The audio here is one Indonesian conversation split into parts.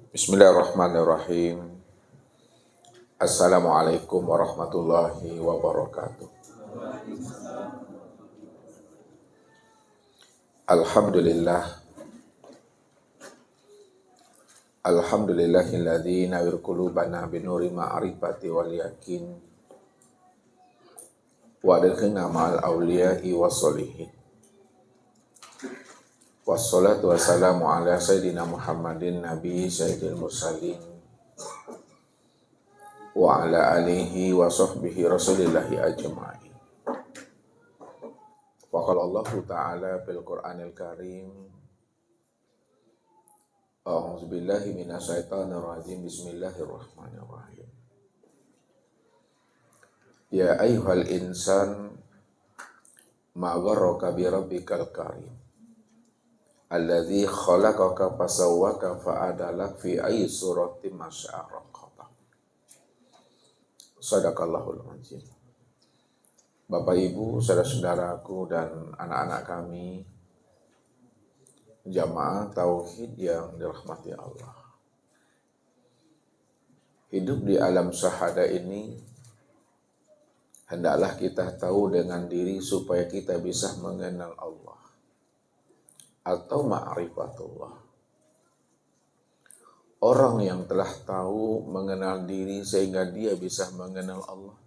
Bismillahirrahmanirrahim. Assalamualaikum warahmatullahi wabarakatuh. Alhamdulillah. Alhamdulillahilladzi nawwir qulubana binuri ma'rifati wal yakin wa adkhilna ma'al awliya'i wassolihin. Wassalatu wassalamu ala sayyidina Muhammadin nabi sayyidil mursalin wa ala alihi wa sahbihi rasulillahi ajma'in. Wa qala Allah ta'ala fil Qur'anil Karim, a'udzu billahi minasyaitonir rajim, bismillahirrahmanirrahim. Ya ayyuhal insan ma gharraka bi rabbikal karim alladzi khalaqaka fasawwaka fa'adalak fi ayyi suratin ma syaa rakkabak. Shadaqallahul azim. Bapak Ibu, saudara-saudaraku dan anak-anak kami, jamaah tauhid yang dirahmati Allah. Hidup di alam syahada ini hendaklah kita tahu dengan diri supaya kita bisa mengenal Allah atau ma'rifatullah. Orang yang telah tahu mengenal diri sehingga dia bisa mengenal Allah,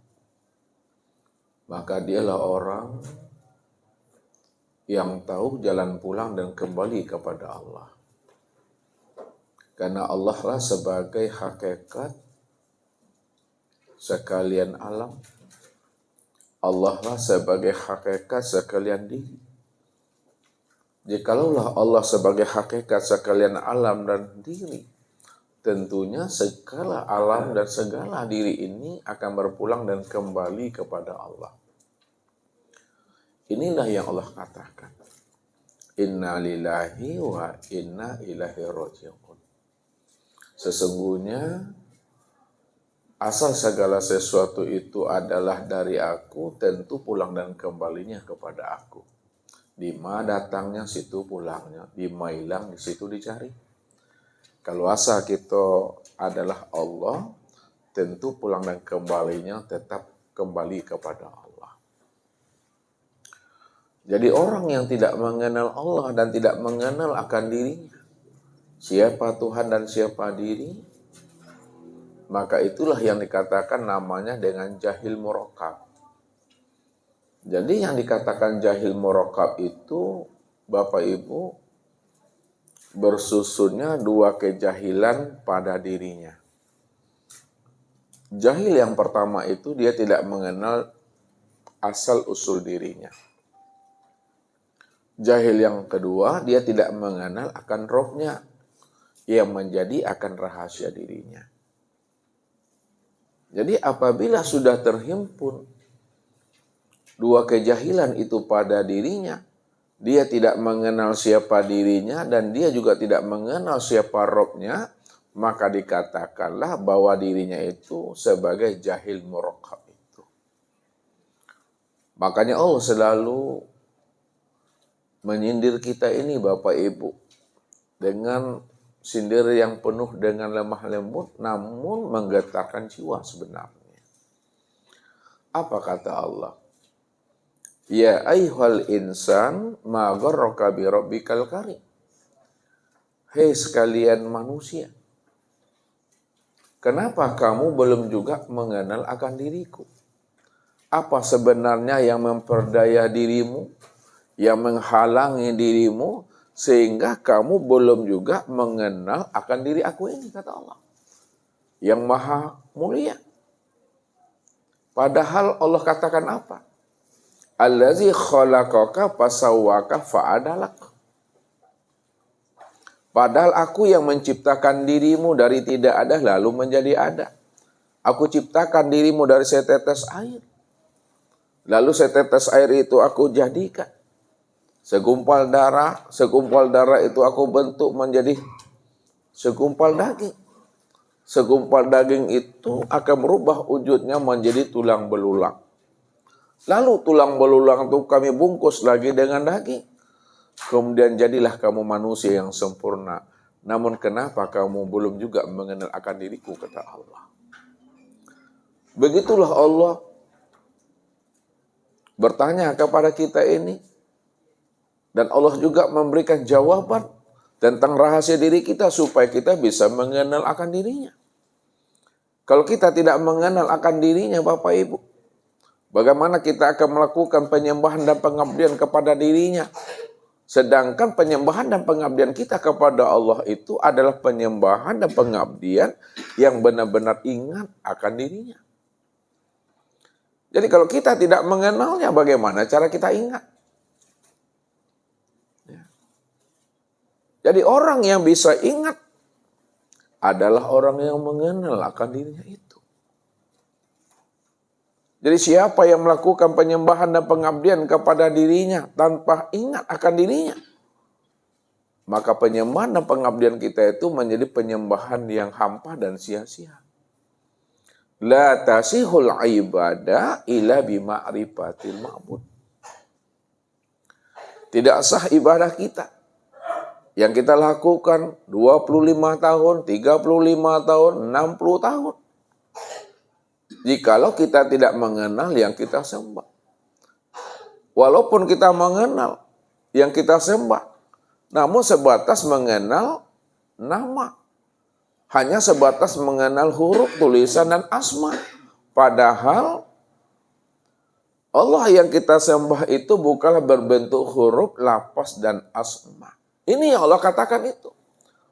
maka dialah orang yang tahu jalan pulang dan kembali kepada Allah. Karena Allah lah sebagai hakikat sekalian alam. Allah lah sebagai hakikat sekalian diri. Jikalau Allah sebagai hakikat sekalian alam dan diri, tentunya segala alam dan segala diri ini akan berpulang dan kembali kepada Allah. Inilah yang Allah katakan. Inna lillahi wa inna ilaihi raji'un. Sesungguhnya asal segala sesuatu itu adalah dari aku, tentu pulang dan kembalinya kepada aku. Di mana datangnya, situ pulangnya. Di mana hilang, di situ dicari. Kalau asal kita adalah Allah, tentu pulang dan kembalinya tetap kembali kepada Allah. Jadi orang yang tidak mengenal Allah dan tidak mengenal akan dirinya, siapa Tuhan dan siapa diri, maka itulah yang dikatakan namanya dengan jahil murakkab. Jadi yang dikatakan jahil murakkab itu, Bapak Ibu, bersusunnya dua kejahilan pada dirinya. Jahil yang pertama itu dia tidak mengenal asal usul dirinya. Jahil yang kedua, dia tidak mengenal akan rohnya yang menjadi akan rahasia dirinya. Jadi apabila sudah terhimpun dua kejahilan itu pada dirinya, dia tidak mengenal siapa dirinya dan dia juga tidak mengenal siapa rohnya, maka dikatakanlah bahwa dirinya itu sebagai jahil murakkab itu. Makanya Allah selalu menyindir kita ini Bapak Ibu dengan sindir yang penuh dengan lemah lembut namun menggetarkan jiwa sebenarnya. Apa kata Allah? Ya ayyuhal insan ma gharraka bi rabbikal karim. Hei sekalian manusia, kenapa kamu belum juga mengenal akan diriku? Apa sebenarnya yang memperdaya dirimu, yang menghalangi dirimu, sehingga kamu belum juga mengenal akan diri aku ini, kata Allah, yang maha mulia. Padahal Allah katakan apa? Allazi khalaqaka fasawwaka fa'adalak. Padahal aku yang menciptakan dirimu dari tidak ada lalu menjadi ada. Aku ciptakan dirimu dari setetes air. Lalu setetes air itu aku jadikan segumpal darah itu aku bentuk menjadi segumpal daging. Segumpal daging itu akan merubah wujudnya menjadi tulang belulang. Lalu tulang belulang itu kami bungkus lagi dengan daging. Kemudian jadilah kamu manusia yang sempurna. namun kenapa kamu belum juga mengenal akan diriku, kata Allah. Begitulah Allah bertanya kepada kita ini. Dan Allah juga memberikan jawaban tentang rahasia diri kita supaya kita bisa mengenal akan dirinya. Kalau kita tidak mengenal akan dirinya, Bapak Ibu, bagaimana kita akan melakukan penyembahan dan pengabdian kepada dirinya? Sedangkan penyembahan dan pengabdian kita kepada Allah itu adalah penyembahan dan pengabdian yang benar-benar ingat akan dirinya. Jadi kalau kita tidak mengenalnya, bagaimana cara kita ingat? Jadi orang yang bisa ingat adalah orang yang mengenal akan dirinya itu. Jadi siapa yang melakukan penyembahan dan pengabdian kepada dirinya tanpa ingat akan dirinya, maka penyembahan dan pengabdian kita itu menjadi penyembahan yang hampa dan sia-sia. La tasihul ibadah illa bima'rifatil ma'bud. Tidak sah ibadah kita yang kita lakukan 25 tahun, 35 tahun, 60 tahun. Jikalau kita tidak mengenal yang kita sembah. Walaupun kita mengenal yang kita sembah, namun sebatas mengenal nama. Hanya sebatas mengenal huruf, tulisan, dan asma. Padahal Allah yang kita sembah itu bukanlah berbentuk huruf, lafaz, dan asma. Ini yang Allah katakan itu.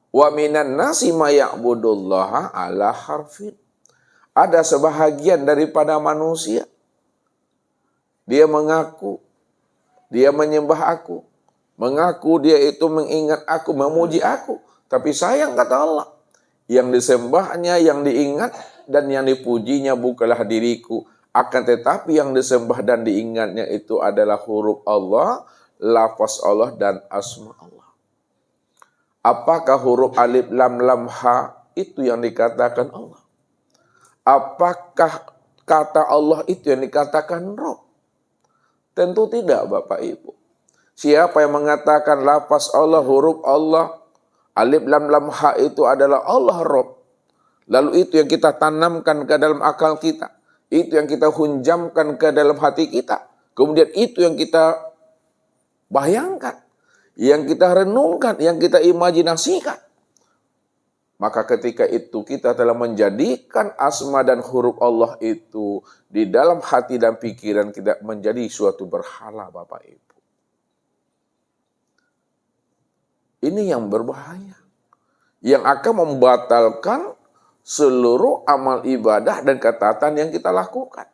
Wa minan nasi ma ya'budullaha ala harfin. Ada sebahagian daripada manusia. Dia mengaku, dia menyembah aku. Mengaku dia itu mengingat aku, memuji aku. Tapi sayang, kata Allah, yang disembahnya, yang diingat, dan yang dipujinya bukanlah diriku. Akan tetapi yang disembah dan diingatnya itu adalah huruf Allah, lafaz Allah, dan asma Allah. Apakah huruf alif lam lam ha itu yang dikatakan Allah? Apakah kata Allah itu yang dikatakan Rob? Tentu tidak, Bapak Ibu. Siapa yang mengatakan lafaz Allah, huruf Allah, alif lam lam ha itu adalah Allah Rob, lalu itu yang kita tanamkan ke dalam akal kita, itu yang kita hunjamkan ke dalam hati kita, kemudian itu yang kita bayangkan, yang kita renungkan, yang kita imajinasikan. Maka ketika itu kita telah menjadikan asma dan huruf Allah itu di dalam hati dan pikiran kita menjadi suatu berhala, Bapak Ibu. Ini yang berbahaya. Yang akan membatalkan seluruh amal ibadah dan ketaatan yang kita lakukan.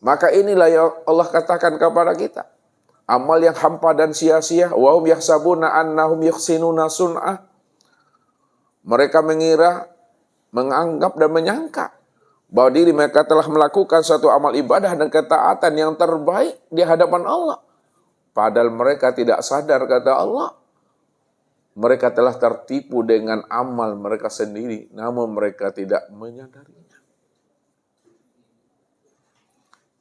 Maka inilah yang Allah katakan kepada kita. Amal yang hampa dan sia-sia. Wa hum yahsabuna annahum yuhsinuna sun'ah. Mereka mengira, menganggap dan menyangka bahwa diri mereka telah melakukan suatu amal ibadah dan ketaatan yang terbaik di hadapan Allah. Padahal mereka tidak sadar, kata Allah, mereka telah tertipu dengan amal mereka sendiri, namun mereka tidak menyadarinya.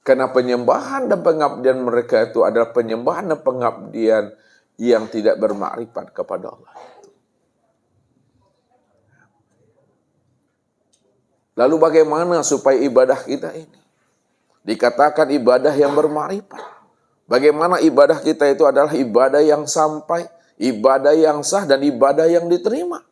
Karena penyembahan dan pengabdian mereka itu adalah penyembahan dan pengabdian yang tidak bermakrifat kepada Allah. Lalu bagaimana supaya ibadah kita ini dikatakan ibadah yang bermakrifat? Bagaimana ibadah kita itu adalah ibadah yang sampai, ibadah yang sah, dan ibadah yang diterima?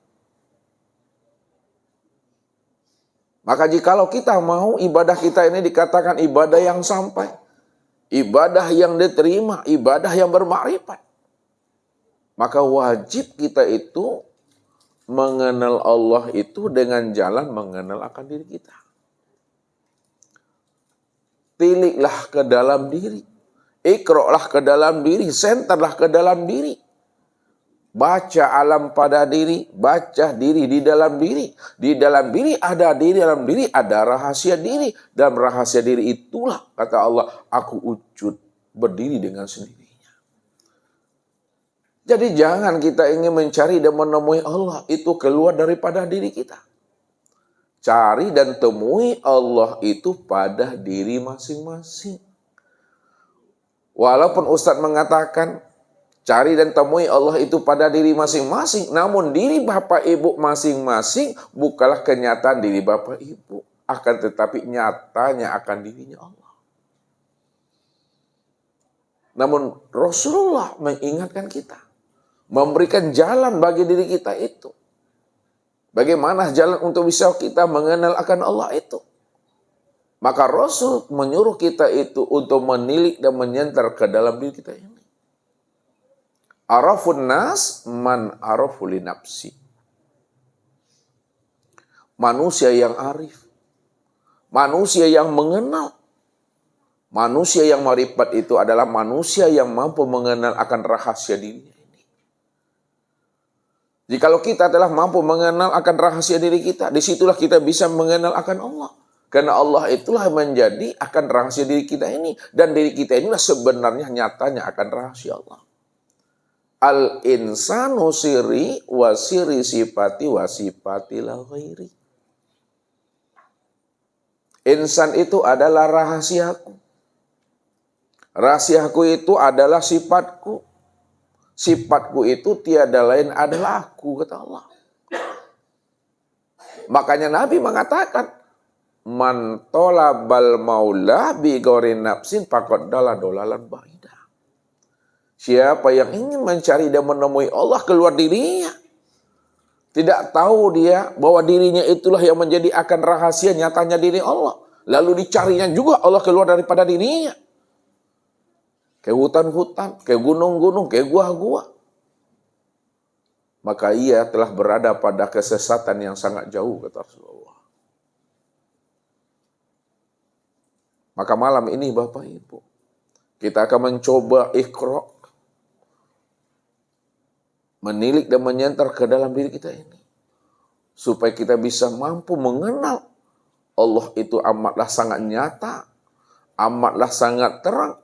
Maka jikalau kita mau ibadah kita ini dikatakan ibadah yang sampai, ibadah yang diterima, ibadah yang bermakrifat, maka wajib kita itu mengenal Allah itu dengan jalan mengenal akan diri kita. Tiliklah ke dalam diri. Iqra'lah ke dalam diri. Senterlah ke dalam diri. Baca alam pada diri. Baca diri di dalam diri. Di dalam diri ada diri, dalam diri ada rahasia diri. Dalam rahasia diri itulah, kata Allah, aku wujud berdiri dengan sendiri. Jadi jangan kita ingin mencari dan menemui Allah itu keluar daripada diri kita. Cari dan temui Allah itu pada diri masing-masing. Walaupun Ustadz mengatakan Cari dan temui Allah itu pada diri masing-masing. Namun diri bapak ibu masing-masing bukanlah kenyataan diri bapak ibu. Akan tetapi nyatanya akan dirinya Allah. Namun Rasulullah mengingatkan kita. Memberikan jalan bagi diri kita itu. Bagaimana jalan untuk bisa kita mengenal akan Allah itu. Maka Rasul menyuruh kita itu untuk menilik dan menyentar ke dalam diri kita ini. Arafun nas man arafu li nafsi. Manusia yang arif. Manusia yang mengenal. Manusia yang marifat itu adalah manusia yang mampu mengenal akan rahasia dirinya ini. Jikalau kita telah mampu mengenal akan rahasia diri kita, disitulah kita bisa mengenal akan Allah. Karena Allah itulah menjadi akan rahasia diri kita ini. Dan diri kita inilah sebenarnya nyatanya akan rahasia Allah. Al-insanu siri wa siri sifati wa sifati la ghairi. Insan itu adalah rahasiaku. Rahasiaku itu adalah sifatku. Sifatku itu tiada lain adalah aku, kata Allah. Makanya Nabi mengatakan, man tolabal maula bi ghairi nafsin faqad dalla dolalan ba'ida. Siapa yang ingin mencari dan menemui Allah keluar dirinya, tidak tahu dia bahwa dirinya itulah yang menjadi akan rahasia nyatanya diri Allah. Lalu dicarinya juga Allah keluar daripada dirinya. Ke hutan-hutan, ke gunung-gunung, ke gua-gua. Maka ia telah berada pada kesesatan yang sangat jauh, kata Rasulullah. Maka malam ini Bapak Ibu, kita akan mencoba Iqra, menilik dan menyentar ke dalam diri kita ini. Supaya kita bisa mampu mengenal Allah itu amatlah sangat nyata, amatlah sangat terang,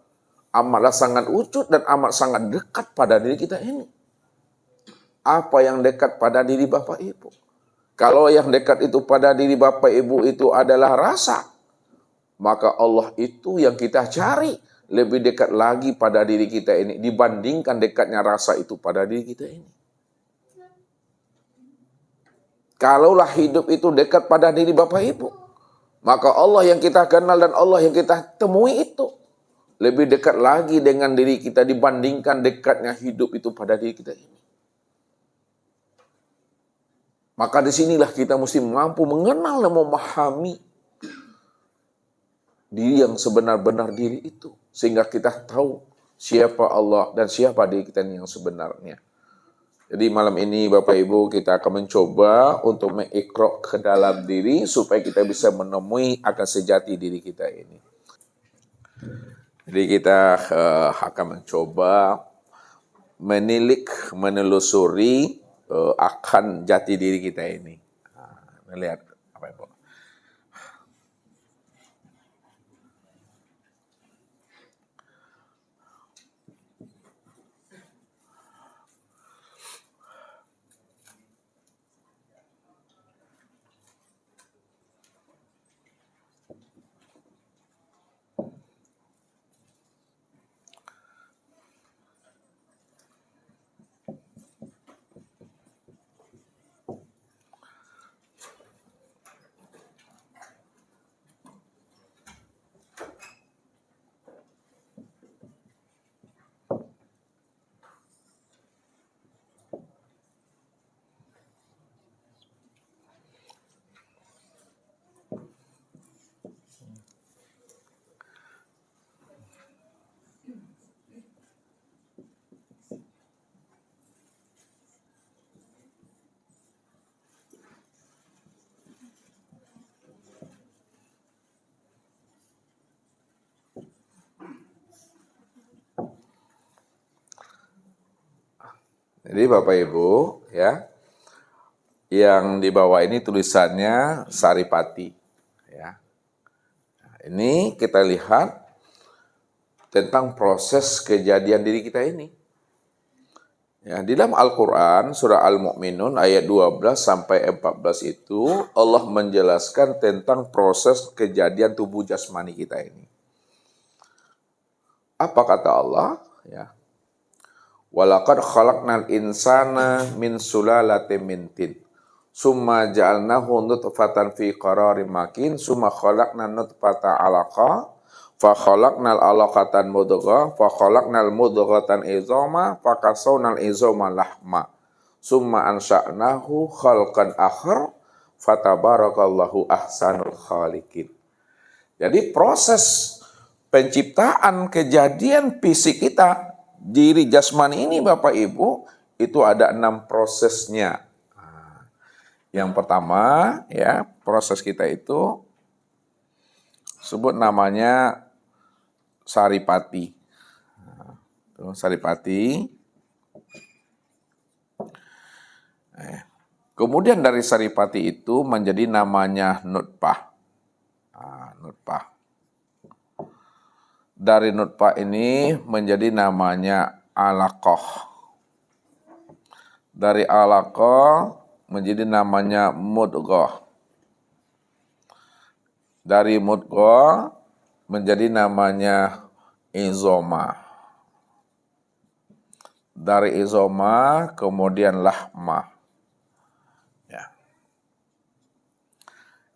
amatlah sangat wujud, dan amat sangat dekat pada diri kita ini. Apa yang dekat pada diri Bapak Ibu? Kalau yang dekat itu pada diri Bapak Ibu itu adalah rasa, maka Allah itu yang kita cari lebih dekat lagi pada diri kita ini dibandingkan dekatnya rasa itu pada diri kita ini. Kalaulah hidup itu dekat pada diri Bapak Ibu, maka Allah yang kita kenal dan Allah yang kita temui itu lebih dekat lagi dengan diri kita dibandingkan dekatnya hidup itu pada diri kita ini. Maka disinilah kita mesti mampu mengenal dan memahami diri yang sebenar-benar diri itu. Sehingga kita tahu siapa Allah dan siapa diri kita yang sebenarnya. Jadi malam ini Bapak Ibu kita akan mencoba untuk mengiqra ke dalam diri supaya kita bisa menemui akan sejati diri kita ini. Jadi kita akan mencoba menilik, menelusuri akan jati diri kita ini. Melihat apa Ibu? Jadi Bapak Ibu ya, yang di bawah ini tulisannya Saripati ya. Nah, ini kita lihat tentang proses kejadian diri kita ini. Ya, di dalam Al-Qur'an surah Al-Mu'minun ayat 12 sampai 14 itu Allah menjelaskan tentang proses kejadian tubuh jasmani kita ini. Apa kata Allah? Ya. Walaqad khalaqnal insana min sulalatin min tin. Summa ja'alnahu nutfatan fi qararin makin. Summa khalaqna nutfata alaqa. Fa khalaqnal alaqatan mudghah. Fa khalaqnal mudghatan izama. Fa kasawnal izama lahma. Summa ansha'nahu khalqan akhar. Fatabarakallahu ahsanul khaliqin. Jadi proses penciptaan kejadian fisik kita, diri jasmani ini Bapak Ibu, itu ada 6 prosesnya. Yang pertama, ya, proses kita itu sebut namanya saripati. Saripati. Kemudian dari saripati itu menjadi namanya nutfah. Nutfah. Dari nutfah ini menjadi namanya alaqah. Dari alaqah menjadi namanya mudghah. Dari mudghah menjadi namanya izoma. Dari izoma kemudian lahma. Ya.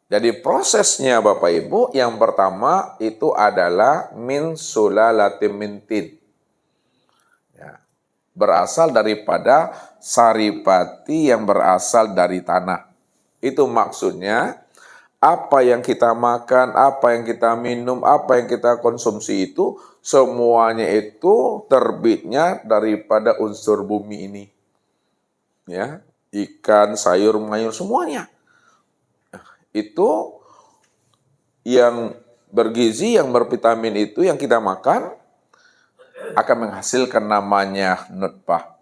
Jadi prosesnya Bapak Ibu, yang pertama itu adalah min sulalatin min tin. Ya. Berasal daripada saripati yang berasal dari tanah. Itu maksudnya apa yang kita makan, apa yang kita minum, apa yang kita konsumsi itu semuanya itu terbitnya daripada unsur bumi ini. Ya, ikan, sayur, mayur semuanya. Itu yang bergizi, yang bervitamin itu yang kita makan akan menghasilkan namanya nutfah.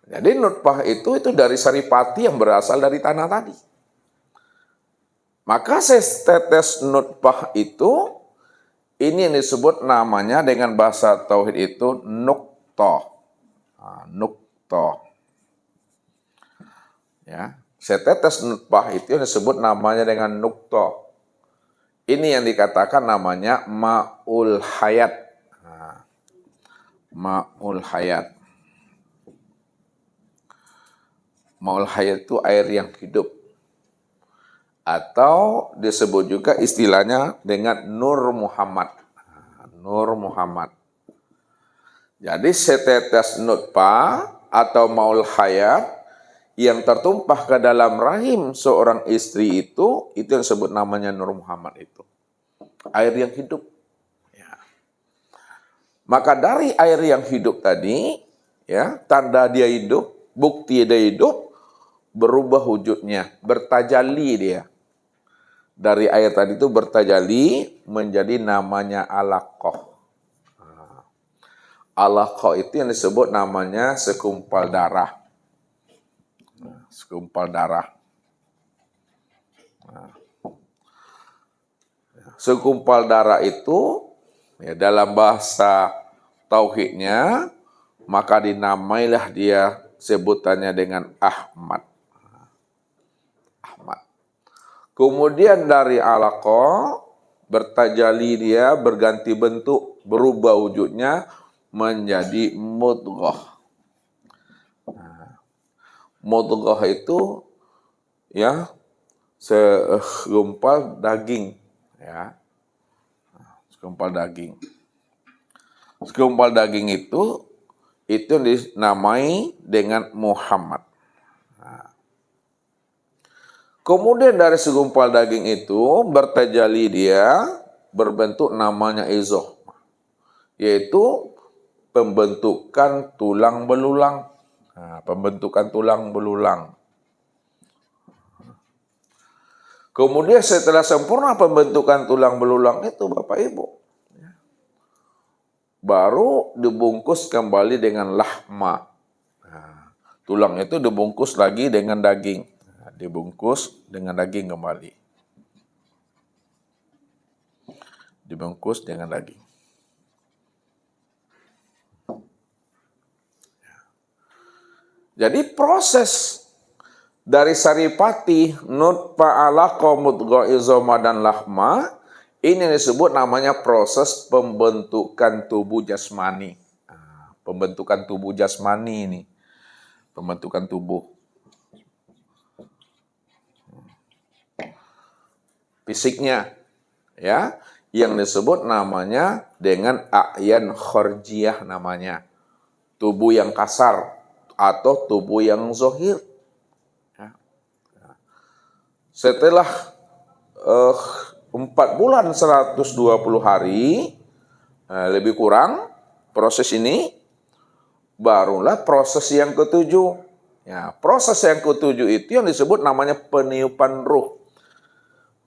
Jadi nutfah itu dari saripati yang berasal dari tanah tadi. Maka setetes nutfah itu, ini yang disebut namanya dengan bahasa tauhid itu nuqtah. Nuqtah. Ya, setetes nutfah itu yang disebut namanya dengan nuqtah. Ini yang dikatakan namanya ma'ul hayat. Ma'ul hayat. Ma'ul hayat itu air yang hidup. Atau disebut juga istilahnya dengan Nur Muhammad. Nur Muhammad. Jadi setetes nutfah atau ma'ul hayat yang tertumpah ke dalam rahim seorang istri itu yang disebut namanya Nur Muhammad itu. Air yang hidup. Ya. Maka dari air yang hidup tadi, ya, tanda dia hidup, bukti dia hidup, berubah wujudnya, bertajalli dia. Dari air tadi itu bertajalli menjadi namanya alaqah. Alaqah itu yang disebut namanya segumpal darah. Segumpal darah. Segumpal darah itu ya, dalam bahasa tauhidnya maka dinamailah dia sebutannya dengan Ahmad. Ahmad. Kemudian dari alaqah bertajalli dia, berganti bentuk, berubah wujudnya menjadi mudghah. Mudghah itu ya segumpal daging, ya. Segumpal daging. Segumpal daging itu dinamai dengan Muhammad. Kemudian dari segumpal daging itu bertajalli dia berbentuk namanya izoh, yaitu pembentukan tulang belulang. Pembentukan tulang belulang. Kemudian setelah sempurna pembentukan tulang belulang itu Bapak Ibu, baru dibungkus kembali dengan lahma. Tulang itu dibungkus lagi dengan daging. Dibungkus dengan daging kembali. Dibungkus dengan daging. Jadi proses dari saripati, nutfah, alaqah, mudghah, izoma, dan lahma Ini disebut namanya proses pembentukan tubuh jasmani. Pembentukan tubuh jasmani ini. Pembentukan tubuh fisiknya, ya, yang disebut namanya dengan a'yan khorjiyah namanya. Tubuh yang kasar atau tubuh yang zohir. Ya. Setelah 4 bulan 120 hari, lebih kurang proses ini, barulah proses yang ketujuh. Ya, proses yang ketujuh itu yang disebut namanya peniupan ruh.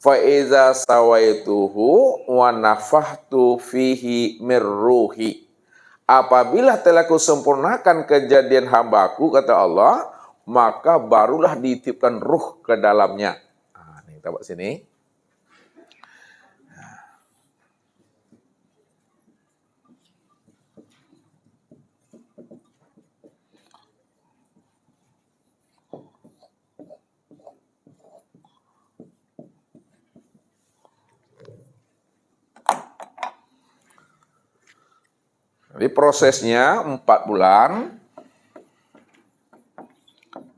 Faiza sawaituhu wa nafahtu fihi mirruhi. Apabila telah kusempurnakan kejadian hambaku, kata Allah, maka barulah dititipkan ruh ke dalamnya. Nah, ini kita buat sini. Jadi prosesnya 4 bulan,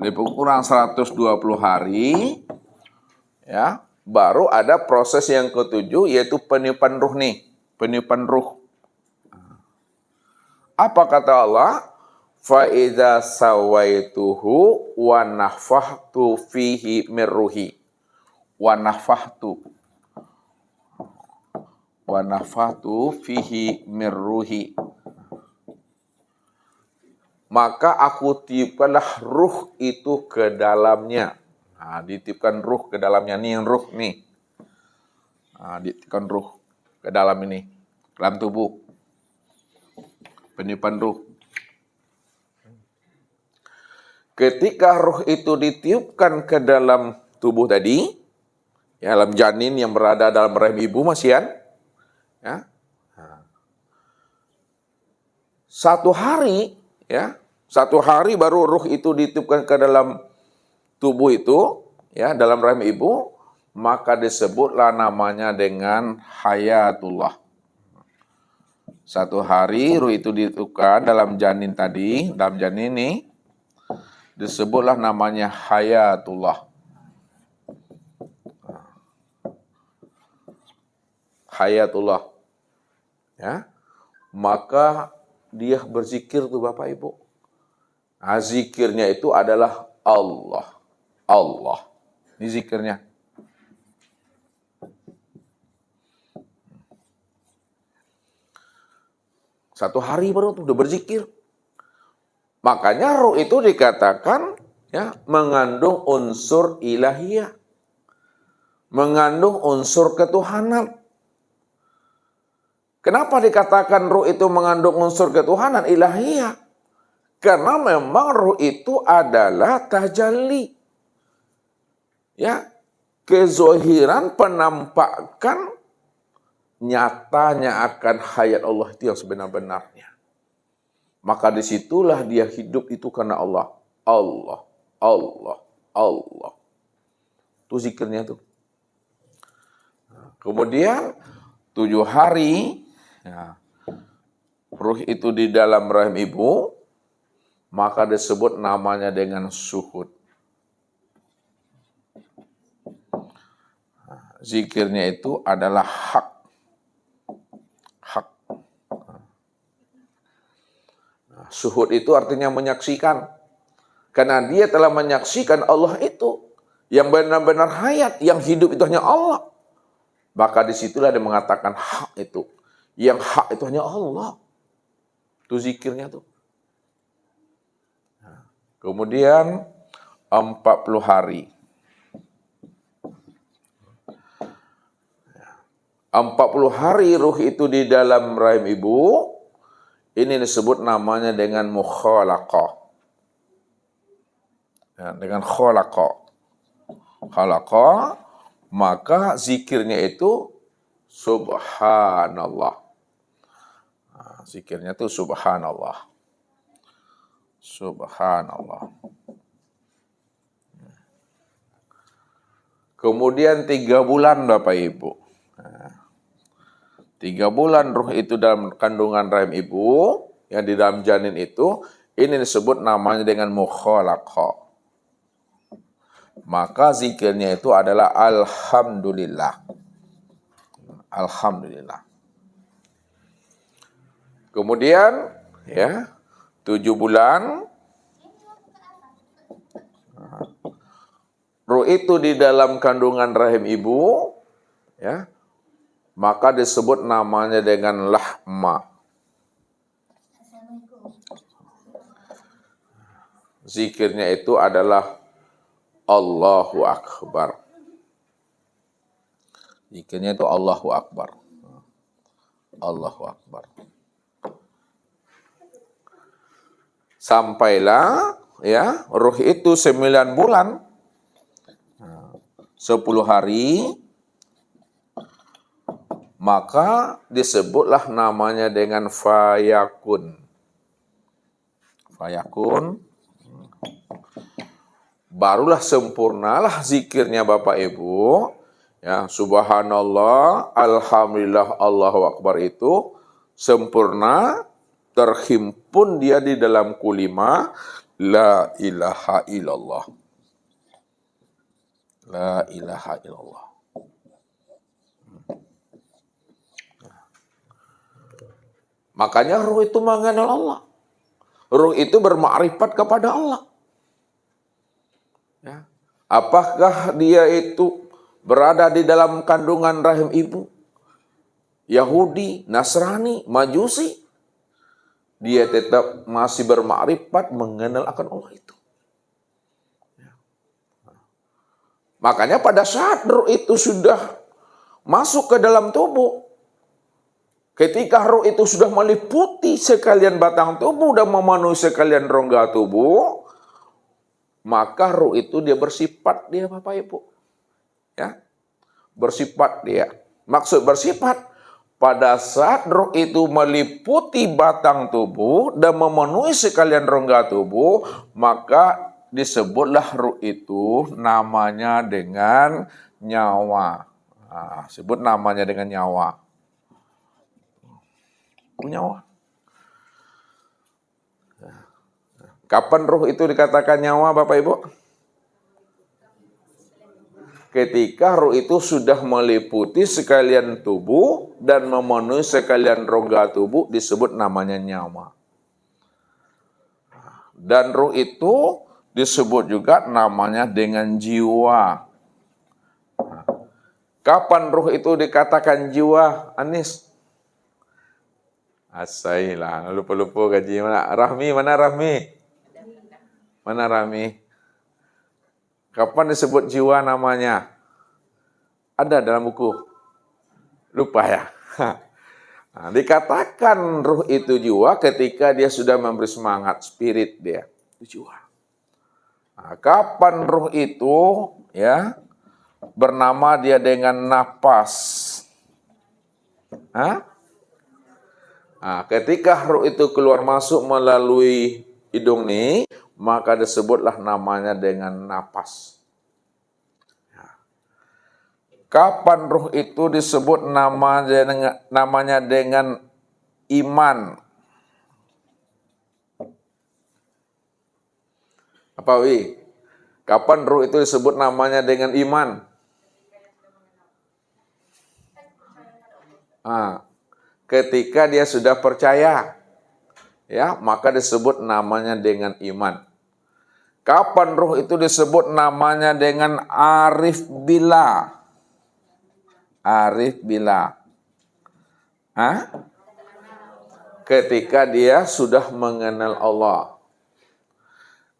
lebih kurang 120 hari, ya, baru ada proses yang ketujuh, yaitu peniupan ruh nih, peniupan ruh. Apa kata Allah? Faiza sawaituhu wa nafahtu fihi mirruhi. Wa nafahtu fihi mirruhi. Maka aku tiupkanlah ruh itu ke dalamnya. Nah, ditiupkan ruh ke dalamnya. Nih yang ruh nih. Nah, ditiupkan ruh ke dalam ini. Dalam tubuh. Peniupan ruh. Ketika ruh itu ditiupkan ke dalam tubuh tadi, ya, dalam janin yang berada dalam rahim ibu Masian, ya, 1 hari, ya, 1 hari baru ruh itu ditiupkan ke dalam tubuh itu, ya, dalam rahim ibu, maka disebutlah namanya dengan hayatullah. 1 hari ruh itu ditiupkan dalam janin tadi, dalam janin ini, disebutlah namanya hayatullah. Hayatullah. Ya. Maka dia berzikir tuh Bapak Ibu. Nah, zikirnya itu adalah Allah. Allah. Ini zikirnya. Satu hari baru tuh udah berzikir. Makanya ruh itu dikatakan, ya, mengandung unsur ilahiyah. Mengandung unsur ketuhanan. Kenapa dikatakan ruh itu mengandung unsur ketuhanan ilahiyah? Karena memang ruh itu adalah tajalli. Ya, kezohiran penampakan nyatanya akan hayat Allah itu yang sebenar-benarnya. Maka disitulah dia hidup itu karena Allah. Allah, Allah, Allah. Itu zikirnya tuh. Kemudian 7 hari, ya, ruh itu di dalam rahim ibu, maka disebut namanya dengan syuhud. Zikirnya itu adalah hak. Hak. Syuhud itu artinya menyaksikan. Karena dia telah menyaksikan Allah itu, yang benar-benar hayat, yang hidup itu hanya Allah. Maka disitulah dia mengatakan hak itu. Yang hak itu hanya Allah. Itu zikirnya tuh. Kemudian 40 hari. 40 hari ruh itu di dalam rahim ibu, ini disebut namanya dengan mukhalaqah. Ya, dengan khalaqah. Khalaqah, maka zikirnya itu subhanallah. Nah, zikirnya itu subhanallah. Subhanallah. Kemudian 3 bulan Bapak Ibu. Nah, 3 bulan ruh itu dalam kandungan rahim ibu, yang di dalam janin itu, ini disebut namanya dengan mukhalaqah. Maka zikirnya itu adalah alhamdulillah. Alhamdulillah. Kemudian ya 7 bulan ruh itu di dalam kandungan rahim ibu, ya, maka disebut namanya dengan lahma. Zikirnya itu adalah Allahu Akbar. Zikirnya itu Allahu Akbar. Allahu Akbar. Sampailah ya ruh itu 9 bulan 10 hari, maka disebutlah namanya dengan fayakun. Fayakun. Barulah sempurnalah zikirnya Bapak Ibu. Ya, subhanallah, alhamdulillah, Allahu Akbar itu sempurna, terhimpun dia di dalam kulima la ilaha illallah. La ilaha illallah. Makanya ruh itu mengenal Allah. Ruh itu bermakrifat kepada Allah. Ya. Apakah dia itu berada di dalam kandungan rahim ibu? Yahudi, Nasrani, Majusi. Dia tetap masih bermakrifat mengenal akan Allah itu. Makanya pada saat ruh itu sudah masuk ke dalam tubuh, ketika ruh itu sudah meliputi sekalian batang tubuh dan memenuhi sekalian rongga tubuh, maka ruh itu dia bersifat dia Bapak Ibu. Ya. Bersifat dia. Maksud bersifat, pada saat ruh itu meliputi batang tubuh dan memenuhi sekalian rongga tubuh, maka disebutlah ruh itu namanya dengan nyawa. Nah, sebut namanya dengan nyawa. Nyawa. Kapan ruh itu dikatakan nyawa Bapak Ibu? Ketika ruh itu sudah meliputi sekalian tubuh dan memenuhi sekalian rongga tubuh, disebut namanya nyawa. Dan ruh itu disebut juga namanya dengan jiwa. Kapan ruh itu dikatakan jiwa, Anis? Asailah, lupa-lupa gaji mana? Rahmi, mana Rahmi? Mana Rahmi? Kapan disebut jiwa namanya? Ada dalam buku? Lupa ya? Nah, dikatakan ruh itu jiwa ketika dia sudah memberi semangat, spirit dia. Itu jiwa. Nah, kapan ruh itu ya bernama dia dengan napas? Hah? Nah, ketika ruh itu keluar masuk melalui hidung nih, maka disebutlah namanya dengan napas. Kapan ruh itu disebut namanya dengan iman? Apa Wi? Kapan ruh itu disebut namanya dengan iman? Ketika dia sudah percaya, ya, maka disebut namanya dengan iman. Kapan ruh itu disebut namanya dengan arif billah? Arif billah. Ketika dia sudah mengenal Allah.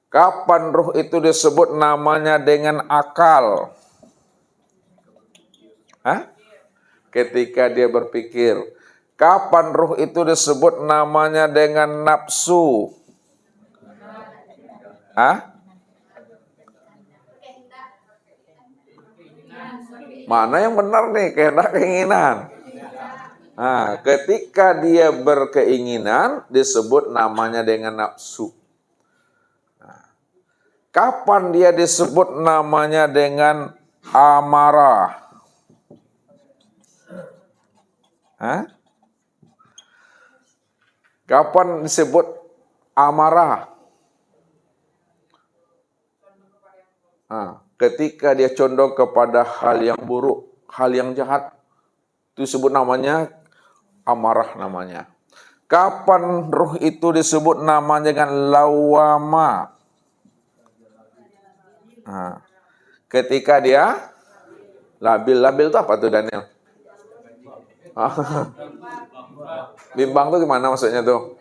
Kapan ruh itu disebut namanya dengan akal? Ketika dia berpikir. Kapan ruh itu disebut namanya dengan nafsu? Mana yang benar nih? Kehendak, keinginan. Ketika dia berkeinginan disebut namanya dengan nafsu. Kapan dia disebut namanya dengan amarah? Hah? Kapan disebut amarah? Ketika dia condong kepada hal yang buruk, hal yang jahat, itu disebut namanya amarah namanya. Kapan ruh itu disebut namanya dengan lawama? Ketika dia labil. Labil itu apa tuh, Daniel? Bimbang tuh gimana maksudnya tuh?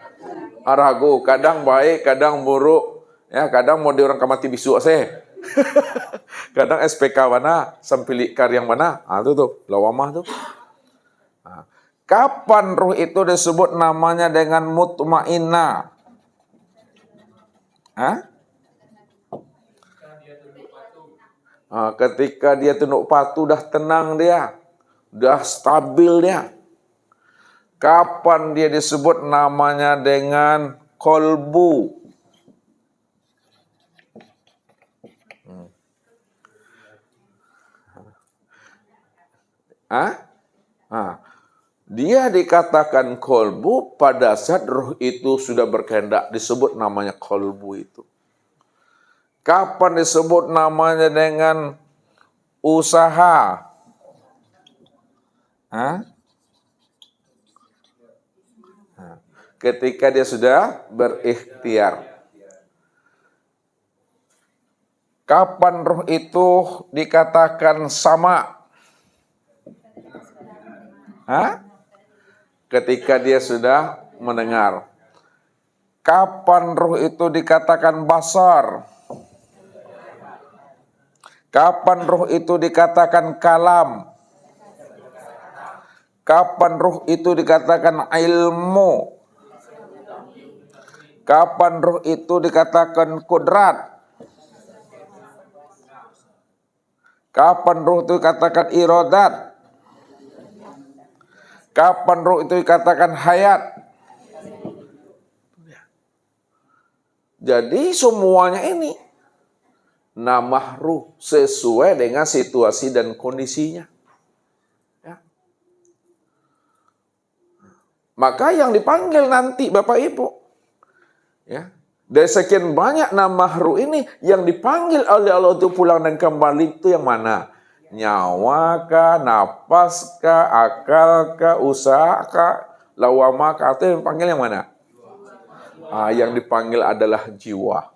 Ragu, kadang baik, kadang buruk. Ya, kadang mau di orang kamati bisu sih. Kadang SPK mana, sampilik yang mana. Itu tuh, lawamah tuh. Kapan ruh itu disebut namanya dengan mutmainnah? Ketika dia tunduk patuh, dah tenang dia, dah stabil dia. Kapan dia disebut namanya dengan kolbu? Dia dikatakan kolbu pada saat ruh itu sudah berkehendak, disebut namanya kolbu itu. Kapan disebut namanya dengan usaha? Ketika dia sudah berikhtiar. Kapan ruh itu dikatakan sama? Ketika dia sudah mendengar. Kapan ruh itu dikatakan basar? Kapan ruh itu dikatakan kalam? Kapan ruh itu dikatakan ilmu? Kapan ruh itu dikatakan kudrat? Kapan ruh itu dikatakan iradat? Kapan ruh itu dikatakan hayat? Jadi semuanya ini nama ruh sesuai dengan situasi dan kondisinya. Ya. Maka yang dipanggil nanti Bapak Ibu, ya, dari sekian banyak nama ruh ini, yang dipanggil oleh Allah untuk pulang dan kembali itu yang mana? Nyawa kah, napas kah, akal kah, usaha kah, lawama kah, itu yang dipanggil yang mana? Yang dipanggil adalah jiwa.